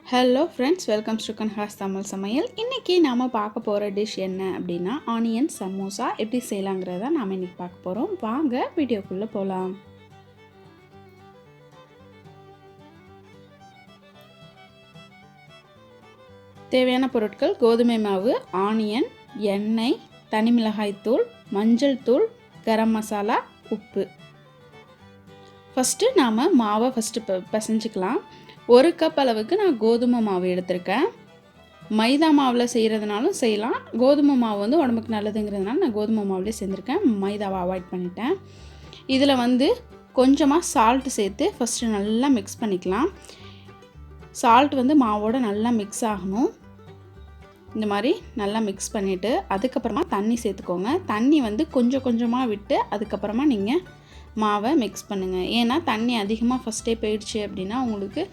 Hello friends, welcome to Kanaka சமையல். இன்றைக்கி நாம் பார்க்க போகிற டிஷ் என்ன அப்படின்னா ஆனியன் சமோசா எப்படி செய்யலாங்கிறத நாம் இன்றைக்கி பார்க்க போகிறோம். வாங்க வீடியோக்குள்ளே போகலாம். தேவையான பொருட்கள்: கோதுமை மாவு, ஆனியன், எண்ணெய், தனி மிளகாய்த்தூள், மஞ்சள் தூள், கரம் மசாலா, உப்பு. ஃபஸ்ட்டு நாம் மாவை பிசைஞ்சிக்கலாம். 1 கப் அளவுக்கு நான் கோதுமை மாவு எடுத்திருக்கேன். மைதா மாவில் செய்கிறதுனாலும் செய்யலாம். கோதுமை மாவு வந்து உடம்புக்கு நல்லதுங்கிறதுனால நான் கோதுமை மாவுலேயே செஞ்சுருக்கேன். மைதாவை அவாய்ட் பண்ணிட்டேன். இதில் கொஞ்சமாக சால்ட்டு சேர்த்து ஃபஸ்ட்டு நல்லா மிக்ஸ் பண்ணிக்கலாம். சால்ட் மாவோட நல்லா மிக்ஸ் ஆகணும். இந்த மாதிரி நல்லா மிக்ஸ் பண்ணிவிட்டு அதுக்கப்புறமா தண்ணி சேர்த்துக்கோங்க. தண்ணி கொஞ்சம் கொஞ்சமாக விட்டு அதுக்கப்புறமா நீங்கள் மாவை மிக்ஸ் பண்ணுங்கள். ஏன்னா தண்ணி அதிகமாக ஃபஸ்ட்டே போயிடுச்சு அப்படின்னா உங்களுக்கு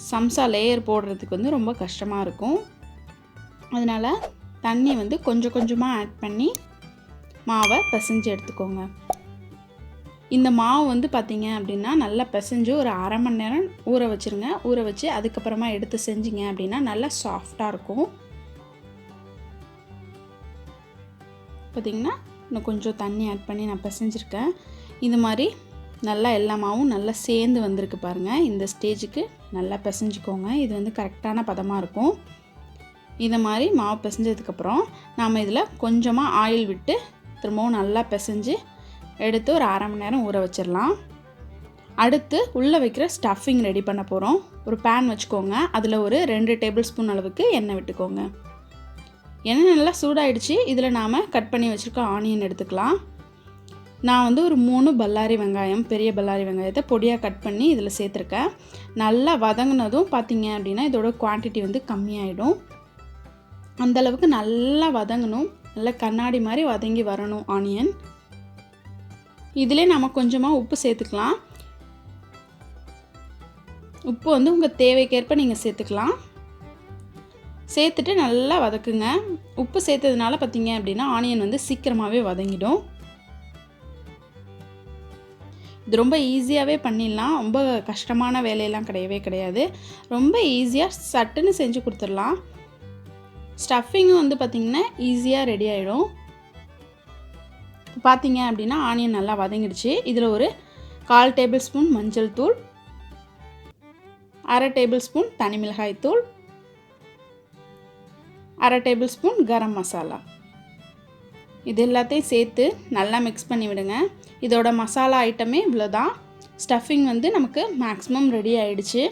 சம்சா லேயர் போடுறதுக்கு ரொம்ப கஷ்டமாக இருக்கும். அதனால் தண்ணி கொஞ்சம் கொஞ்சமாக ஆட் பண்ணி மாவை பிசைஞ்சு எடுத்துக்கோங்க. இந்த மாவு பார்த்திங்க அப்படின்னா நல்லா பிசைஞ்சு ஒரு அரை மணி நேரம் ஊற வச்சுருங்க. ஊற வச்சு அதுக்கப்புறமா எடுத்து செஞ்சிங்க அப்படின்னா நல்லா சாஃப்டாக இருக்கும். பார்த்திங்கன்னா இன்னும் கொஞ்சம் தண்ணி ஆட் பண்ணி நான் பிசைஞ்சிருக்கேன். இது மாதிரி நல்லா எல்லா மாவும் நல்லா சேர்ந்து வந்திருக்கு பாருங்கள். இந்த ஸ்டேஜுக்கு நல்லா பிசைஞ்சிக்கோங்க. இது கரெக்டான பதமாக இருக்கும். இதை மாதிரி மாவு பிசைஞ்சதுக்கப்புறம் நாம் இதில் கொஞ்சமாக ஆயில் விட்டு திரும்பவும் நல்லா பிசைஞ்சு எடுத்து ஒரு அரை மணி நேரம் ஊற வச்சிடலாம். அடுத்து உள்ளே வைக்கிற ஸ்டஃபிங் ரெடி பண்ண போகிறோம். ஒரு பேன் வச்சுக்கோங்க. அதில் ஒரு 2 டேபிள் ஸ்பூன் அளவுக்கு எண்ணெய் விட்டுக்கோங்க. எண்ணெய் நல்லா சூடாயிடுச்சு. இதில் நாம் கட் பண்ணி வச்சுருக்க ஆனியன் எடுத்துக்கலாம். நான் ஒரு 3 பல்லாரி வெங்காயம், பெரிய பல்லாரி வெங்காயத்தை பொடியாக கட் பண்ணி இதில் சேர்த்துருக்கேன். நல்லா வதங்கினதும் பார்த்திங்க அப்படின்னா இதோட குவான்டிட்டி கம்மியாயிடும். அந்தளவுக்கு நல்லா வதங்கணும். நல்லா கண்ணாடி மாதிரி வதங்கி வரணும் ஆனியன். இதிலே நம்ம கொஞ்சமாக உப்பு சேர்த்துக்கலாம். உப்பு உங்கள் தேவைக்கேற்ப நீங்கள் சேர்த்துக்கலாம். சேர்த்துட்டு நல்லா வதக்குங்க. உப்பு சேர்த்ததுனால பார்த்திங்க அப்படின்னா ஆனியன் சீக்கிரமாகவே வதங்கிடும். இது ரொம்ப ஈஸியாகவே பண்ணிடலாம். ரொம்ப கஷ்டமான வேலையெல்லாம் கிடையாது. ரொம்ப ஈஸியாக சட்டுன்னு செஞ்சு கொடுத்துடலாம். ஸ்டஃபிங்கும் பார்த்திங்கன்னா ஈஸியாக ரெடி ஆகிடும். பார்த்திங்க அப்படின்னா ஆனியன் நல்லா வதங்கிடுச்சு. இதில் ஒரு 1/4 டேபிள் ஸ்பூன் மஞ்சள் தூள், 1/2 டேபிள் ஸ்பூன் தனி மிளகாய் தூள், 1/2 டேபிள் ஸ்பூன் கரம் மசாலா, இது எல்லாத்தையும் சேர்த்து நல்லா மிக்ஸ் பண்ணி விடுங்க. இதோட மசாலா ஐட்டமே இவ்வளோதான். ஸ்டஃபிங் நமக்கு மேக்ஸிமம் ரெடி ஆகிடுச்சு.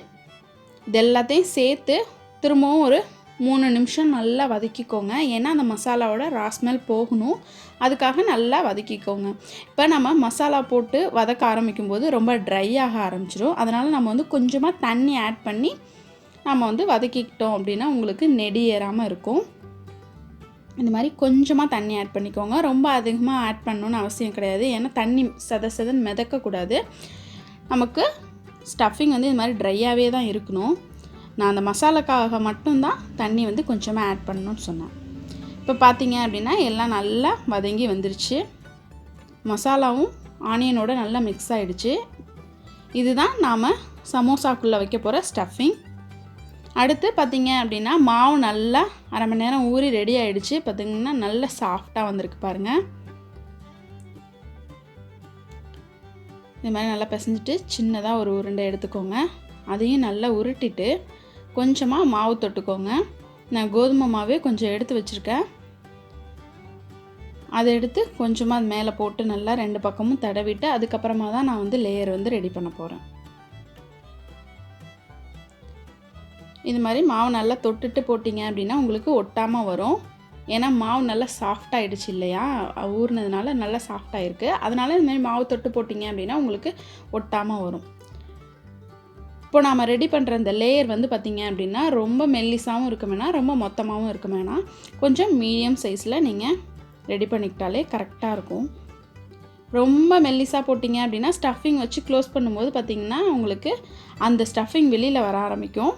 இது எல்லாத்தையும் சேர்த்து திரும்பவும் ஒரு 3 நிமிஷம் நல்லா வதக்கிக்கோங்க. ஏன்னா அந்த மசாலாவோட ராஸ்மெல் போகணும். அதுக்காக நல்லா வதக்கிக்கோங்க. இப்போ நம்ம மசாலா போட்டு வதக்க ஆரம்பிக்கும்போது ரொம்ப ட்ரை ஆக ஆரம்பிச்சிடும். அதனால் நம்ம கொஞ்சமாக தண்ணி ஆட் பண்ணி நம்ம வதக்கிக்கிட்டோம் அப்படின்னா உங்களுக்கு நெடி ஏறாமல் இருக்கும். இந்த மாதிரி கொஞ்சமாக தண்ணி ஆட் பண்ணிக்கோங்க. ரொம்ப அதிகமாக ஆட் பண்ணணுன்னு அவசியம் கிடையாது. ஏன்னா தண்ணி சதன்னு மிதக்கக்கூடாது. நமக்கு ஸ்டஃபிங் இது மாதிரி ட்ரையாகவே தான் இருக்கணும். நான் அந்த மசாலாக்காக மட்டும்தான் தண்ணி கொஞ்சமாக ஆட் பண்ணணும்னு சொன்னேன். இப்போ பார்த்தீங்க அப்படின்னா எல்லாம் நல்லா வதங்கி வந்துருச்சு. மசாலாவும் ஆனியனோட நல்லா மிக்ஸ் ஆகிடுச்சு. இதுதான் நாம் சமோசாக்குள்ளே வைக்க போகிற ஸ்டஃபிங். அடுத்து பார்த்திங்க அப்படின்னா மாவு நல்லா அரை மணி நேரம் ஊறி ரெடி ஆகிடுச்சு. பார்த்திங்கன்னா நல்லா சாஃப்டாக வந்திருக்கு பாருங்கள். இது மாதிரி நல்லா பிசைஞ்சிட்டு சின்னதாக ஒரு உருண்டை எடுத்துக்கோங்க. அதையும் நல்லா உருட்டிட்டு கொஞ்சமாக மாவு தொட்டுக்கோங்க. நான் கோதுமை மாவே கொஞ்சம் எடுத்து வச்சுருக்கேன். அதை எடுத்து கொஞ்சமாக அது மேலே போட்டு நல்லா 2 பக்கமும் தடவிட்டு அதுக்கப்புறமா தான் நான் லேயர் ரெடி பண்ண போகிறேன். இது மாதிரி மாவு நல்லா தொட்டுட்டு போட்டிங்க அப்படின்னா உங்களுக்கு ஒட்டாமல் வரும். ஏன்னா மாவு நல்லா சாஃப்டாகிடுச்சு இல்லையா, ஊறினதுனால நல்லா சாஃப்டாக இருக்குது. அதனால் இது மாதிரி மாவு தொட்டு போட்டிங்க அப்படின்னா உங்களுக்கு ஒட்டாமல் வரும். இப்போ நாம் ரெடி பண்ணுற இந்த லேயர் பார்த்திங்க அப்படின்னா ரொம்ப மெல்லிசாகவும் இருக்க வேணாம், ரொம்ப மொத்தமாகவும் இருக்க வேணாம். கொஞ்சம் மீடியம் சைஸில் நீங்கள் ரெடி பண்ணிக்கிட்டாலே கரெக்டாக இருக்கும். ரொம்ப மெல்லிசாக போட்டிங்க அப்படின்னா ஸ்டஃபிங் வச்சு க்ளோஸ் பண்ணும்போது பார்த்திங்கன்னா உங்களுக்கு அந்த ஸ்டஃபிங் வெளியில் வர ஆரம்பிக்கும்.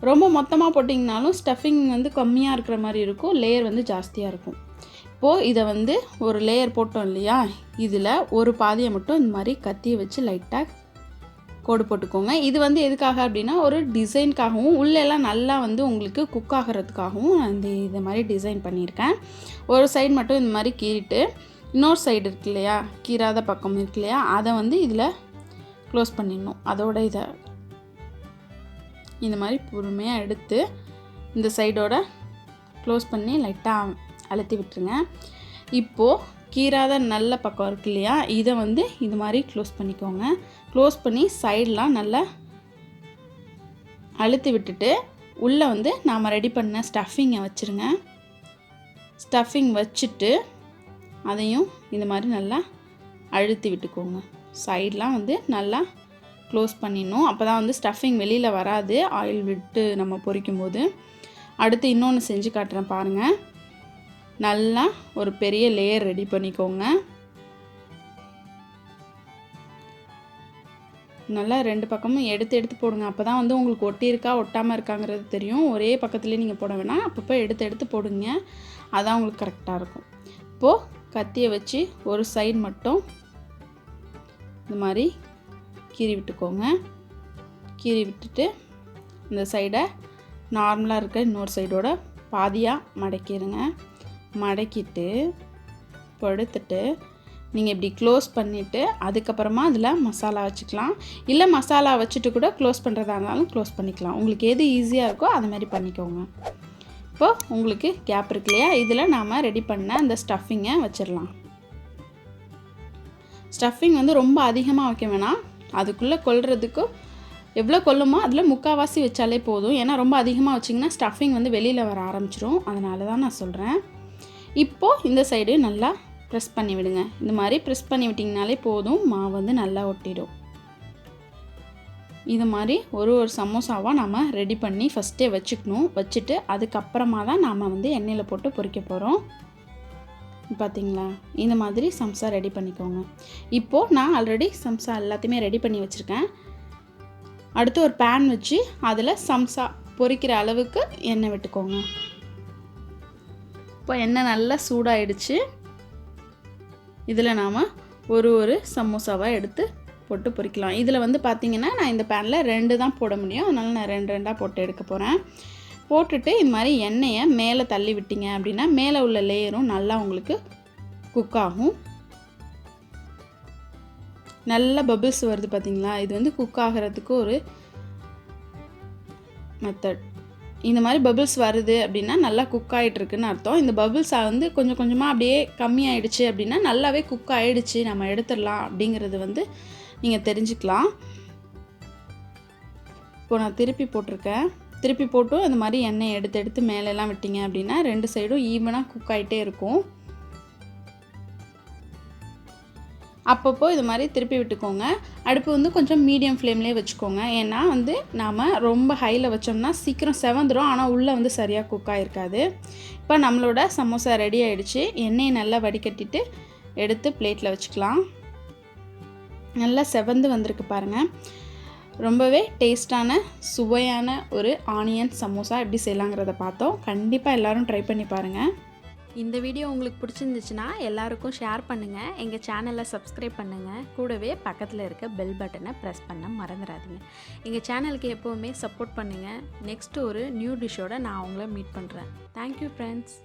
ரொம்ப மொத்தமாக போட்டிங்கனாலும் ஸ்டஃபிங் கம்மியாக இருக்கிற மாதிரி இருக்கும், லேயர் ஜாஸ்தியாக இருக்கும். இப்போது இதை ஒரு லேயர் போட்டோம் இல்லையா, இதில் ஒரு பாதியை மட்டும் இந்த மாதிரி கத்தியை வச்சு லைட்டாக கோடு போட்டுக்கோங்க. இது வந்து எதுக்காக அப்படின்னா ஒரு டிசைனுக்காகவும் உள்ளெல்லாம் நல்லா வந்து உங்களுக்கு குக் ஆகிறதுக்காகவும் அந்த இது மாதிரி டிசைன் பண்ணியிருக்கேன். ஒரு சைடு மட்டும் இந்த மாதிரி கீறிட்டு இன்னொரு சைடு இருக்கு இல்லையா, கீறாத பக்கம் இருக்கு இல்லையா, அதை வந்து இதில் க்ளோஸ் பண்ணிடணும். அதோட இதை இந்த மாதிரி பொறுமையாக எடுத்து இந்த சைடோட க்ளோஸ் பண்ணி லைட்டாக அழுத்தி விட்டுருங்க. இப்போது கீறாத நல்ல பக்கம் இருக்கு இல்லையா, இதை வந்து இது மாதிரி க்ளோஸ் பண்ணிக்கோங்க. க்ளோஸ் பண்ணி சைடெலாம் நல்லா அழுத்தி விட்டுட்டு உள்ளே வந்து நாம் ரெடி பண்ண ஸ்டஃபிங்கை வச்சுருங்க. ஸ்டஃபிங் வச்சுட்டு அதையும் இந்த மாதிரி நல்லா அழுத்தி விட்டுக்கோங்க. சைடெலாம் வந்து நல்லா க்ளோஸ் பண்ணிடணும். அப்போ தான் வந்து ஸ்டஃபிங் வெளியில் வராது ஆயில் விட்டு நம்ம பொரிக்கும் போது. அடுத்து இன்னொன்று செஞ்சு காட்டுறேன் பாருங்கள். நல்லா ஒரு பெரிய லேயர் ரெடி பண்ணிக்கோங்க. நல்லா 2 பக்கமும் எடுத்து போடுங்க. அப்போ தான் வந்து உங்களுக்கு ஒட்டியிருக்கா ஒட்டாமல் இருக்காங்கிறது தெரியும். ஒரே பக்கத்துலேயே நீங்கள் போட வேணாம், அப்பப்போ எடுத்து போடுங்க. அதான் உங்களுக்கு கரெக்டாக இருக்கும். இப்போது கத்தியை வச்சு ஒரு சைடு மட்டும் இந்த மாதிரி கீறி விட்டுக்கோங்க. கீறி விட்டுட்டு இந்த சைடை நார்மலாக இருக்க இன்னொரு சைடோட பாதியாக மடக்கிடுங்க. மடக்கிட்டு படுத்துட்டு நீங்கள் இப்படி க்ளோஸ் பண்ணிவிட்டு அதுக்கப்புறமா அதில் மசாலா வச்சுக்கலாம். இல்லை மசாலா வச்சுட்டு கூட க்ளோஸ் பண்ணுறதா இருந்தாலும் க்ளோஸ் பண்ணிக்கலாம். உங்களுக்கு எது ஈஸியாக இருக்கோ அது மாதிரி பண்ணிக்கோங்க. இப்போது உங்களுக்கு கேப் இருக்கு இல்லையா, இதில் நாம் ரெடி பண்ண அந்த ஸ்டஃபிங்கை வச்சிடலாம். ஸ்டஃபிங் வந்து ரொம்ப அதிகமாக வைக்க வேணாம். அதுக்குள்ளே கொள்றதுக்கு எவ்வளோ கொள்ளுமோ அதில் முக்கால்வாசி வச்சாலே போதும். ஏன்னா ரொம்ப அதிகமாக வச்சிங்கன்னா ஸ்டஃபிங் வந்து வெளியில் வர ஆரம்பிச்சிடும். அதனால தான் நான் சொல்கிறேன். இப்போது இந்த சைடு நல்லா ப்ரெஸ் பண்ணி விடுங்க. இந்த மாதிரி ப்ரெஸ் பண்ணி விட்டிங்கனாலே போதும், மாவு வந்து நல்லா ஒட்டிடும். இது மாதிரி ஒரு சமோசாவாக நாம் ரெடி பண்ணி ஃபஸ்ட்டே வச்சுக்கணும். வச்சுட்டு அதுக்கப்புறமா தான் நாம் வந்து எண்ணெயில் போட்டு பொரிக்க போகிறோம். பார்த்தீங்களா, இந்த மாதிரி சம்சா ரெடி பண்ணிக்கோங்க. இப்போது நான் ஆல்ரெடி சம்சா எல்லாத்தையுமே ரெடி பண்ணி வச்சுருக்கேன். அடுத்து ஒரு பேன் வச்சு அதில் சம்சா பொரிக்கிற அளவுக்கு எண்ணெய் விட்டுக்கோங்க. இப்போ எண்ணெய் நல்லா சூடாயிடுச்சு. இதில் நாம் ஒரு சமோசாவாக எடுத்து போட்டு பொரிக்கலாம். இதில் வந்து பார்த்திங்கன்னா நான் இந்த பேனில் 2 தான் போட முடியும். அதனால் நான் 2 போட்டு எடுக்க போகிறேன். போட்டுட்டு இந்த மாதிரி எண்ணெயை மேலே தள்ளி விட்டீங்க அப்படின்னா மேலே உள்ள லேயரும் நல்லா உங்களுக்கு குக் ஆகும். நல்ல பபிள்ஸ் வருது பார்த்தீங்களா, இது வந்து குக் ஆகிறதுக்கு ஒரு மெத்தட். இந்த மாதிரி பபிள்ஸ் வருது அப்படின்னா நல்லா குக் ஆகிட்டுருக்குன்னு அர்த்தம். இந்த பபிள்ஸ் வந்து கொஞ்சம் கொஞ்சமாக அப்படியே கம்மியாயிடுச்சு அப்படின்னா நல்லாவே குக் ஆகிடுச்சு, நம்ம எடுத்துடலாம் அப்படிங்கிறது வந்து நீங்கள் தெரிஞ்சுக்கலாம். இப்போ நான் திருப்பி போட்டிருக்கேன். திருப்பி போட்டும் இந்த மாதிரி எண்ணெய் எடுத்து மேலெல்லாம் விட்டிங்க அப்படின்னா 2 சைடும் ஈவனாக குக் ஆகிட்டே இருக்கும். அப்பப்போ இது மாதிரி திருப்பி விட்டுக்கோங்க. அடுப்பு வந்து கொஞ்சம் மீடியம் ஃப்ளேம்லேயே வச்சுக்கோங்க. ஏன்னா வந்து நாம் ரொம்ப ஹையில் வச்சோம்னா சீக்கிரம் செவந்துடும், ஆனால் உள்ளே வந்து சரியாக குக் ஆகிருக்காது. இப்போ நம்மளோட சமோசா ரெடி ஆகிடுச்சு. எண்ணெயை நல்லா வடிகட்டிட்டு எடுத்து பிளேட்டில் வச்சுக்கலாம். நல்லா செவந்து வந்திருக்கு பாருங்கள். ரொம்பவே டேஸ்டான சுவையான ஒரு ஆனியன் சமோசா எப்படி செய்யலாங்கிறத பார்த்தோம். கண்டிப்பாக எல்லோரும் ட்ரை பண்ணி பாருங்கள். இந்த வீடியோ உங்களுக்கு பிடிச்சிருந்துச்சுன்னா எல்லாருக்கும் ஷேர் பண்ணுங்கள். எங்கள் சேனலை சப்ஸ்கிரைப் பண்ணுங்கள். கூடவே பக்கத்தில் இருக்க பெல் பட்டனை ப்ரெஸ் பண்ண மறந்துடாதீங்க. எங்கள் சேனலுக்கு எப்போவுமே சப்போர்ட் பண்ணுங்கள். நெக்ஸ்ட்டு ஒரு நியூ டிஷ்ஷோடு நான் உங்களை மீட் பண்ணுறேன். Thank you friends.